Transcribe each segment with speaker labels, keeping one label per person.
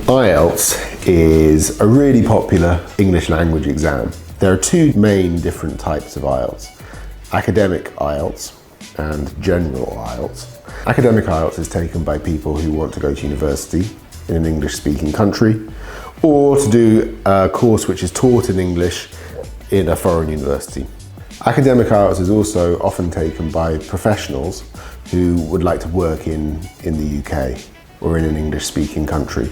Speaker 1: IELTS is a really popular English language exam. There are two main different types of IELTS: Academic IELTS and General IELTS. Academic IELTS is taken by people who want to go to university in an English-speaking country, or to do a course which is taught in English in a foreign university. Academic IELTS is also often taken by professionals who would like to work in the UK or in an English-speaking country.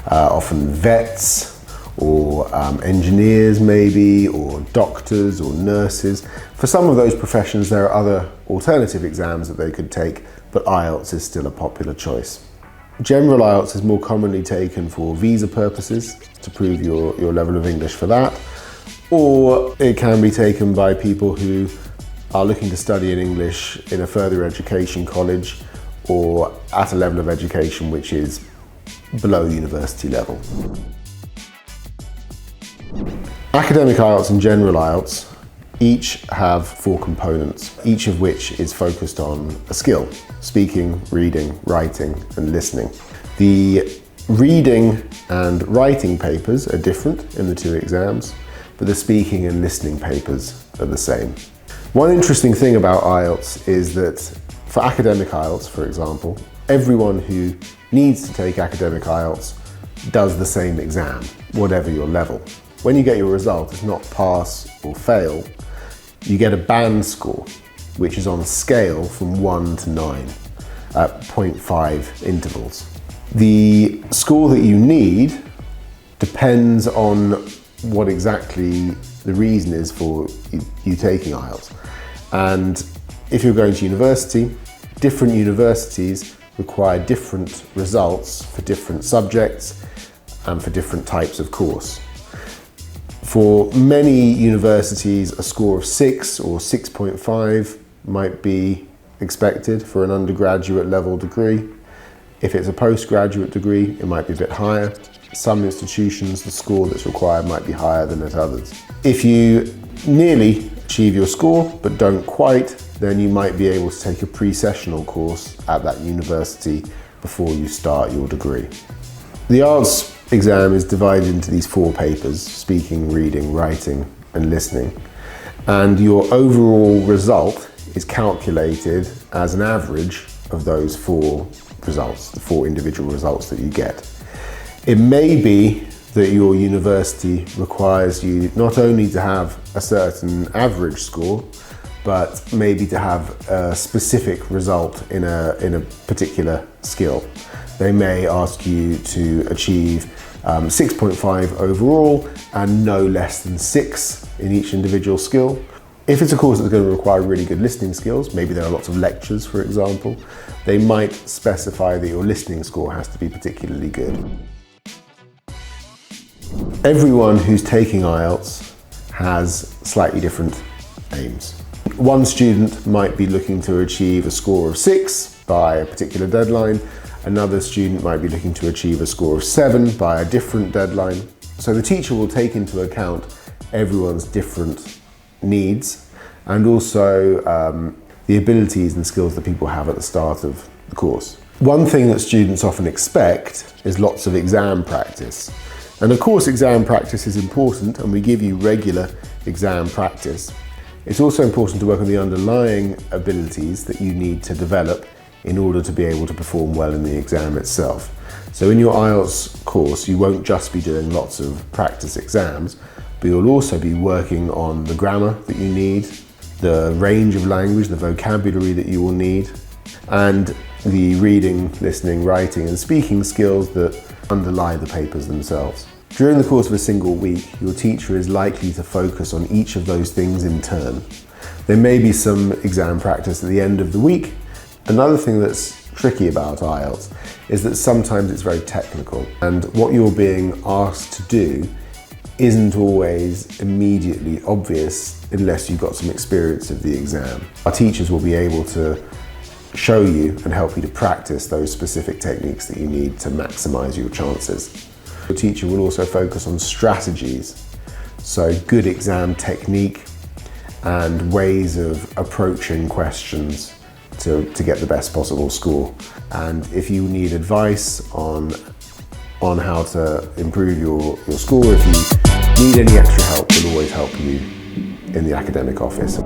Speaker 1: Often vets or engineers maybe, or doctors or nurses. For some of those professions there are other alternative exams that they could take, but IELTS is still a popular choice. General IELTS is more commonly taken for visa purposes, to prove your level of English for that, or it can be taken by people who are looking to study in English in a further education college or at a level of education which is below university level. Academic IELTS and General IELTS each have 4 components, each of which is focused on a skill: speaking, reading, writing, and listening. The reading and writing papers are different in the 2 exams, but the speaking and listening papers are the same. One interesting thing about IELTS is that for Academic IELTS, for example, everyone who needs to take Academic IELTS does the same exam, whatever your level. When you get your result, it's not pass or fail. You get a band score, which is on a scale from 1 to 9 at 0.5 intervals. The score that you need depends on what exactly the reason is for you taking IELTS. And if you're going to university, different universities require different results for different subjects and for different types of course. For many universities, a score of 6 or 6.5 might be expected for an undergraduate level degree. If it's a postgraduate degree, it might be a bit higher. Some institutions, the score that's required might be higher than at others. If you nearly achieve your score but don't quite, then you might be able to take a pre-sessional course at that university before you start your degree. The IELTS exam is divided into these 4 papers: speaking, reading, writing, and listening. And your overall result is calculated as an average of those 4 results, the 4 individual results that you get. It may be that your university requires you not only to have a certain average score, but maybe to have a specific result in a particular skill. They may ask you to achieve 6.5 overall and no less than 6 in each individual skill. If it's a course that's going to require really good listening skills, maybe there are lots of lectures, for example, they might specify that your listening score has to be particularly good. Everyone who's taking IELTS has slightly different aims. One student might be looking to achieve a score of 6 by a particular deadline. Another student might be looking to achieve a score of 7 by a different deadline. So the teacher will take into account everyone's different needs and also the abilities and skills that people have at the start of the course. One thing that students often expect is lots of exam practice. And of course exam practice is important, and we give you regular exam practice. It's also important to work on the underlying abilities that you need to develop in order to be able to perform well in the exam itself. So in your IELTS course, you won't just be doing lots of practice exams, but you'll also be working on the grammar that you need, the range of language, the vocabulary that you will need, and the reading, listening, writing, and speaking skills that underlie the papers themselves. During the course of a single week, your teacher is likely to focus on each of those things in turn. There may be some exam practice at the end of the week. Another thing that's tricky about IELTS is that sometimes it's very technical, and what you're being asked to do isn't always immediately obvious unless you've got some experience of the exam. Our teachers will be able to show you and help you to practice those specific techniques that you need to maximize your chances. Your teacher will also focus on strategies, so good exam technique and ways of approaching questions to get the best possible score. And if you need advice on on how to improve your score. If you need any extra help, we'll always help you in the academic office.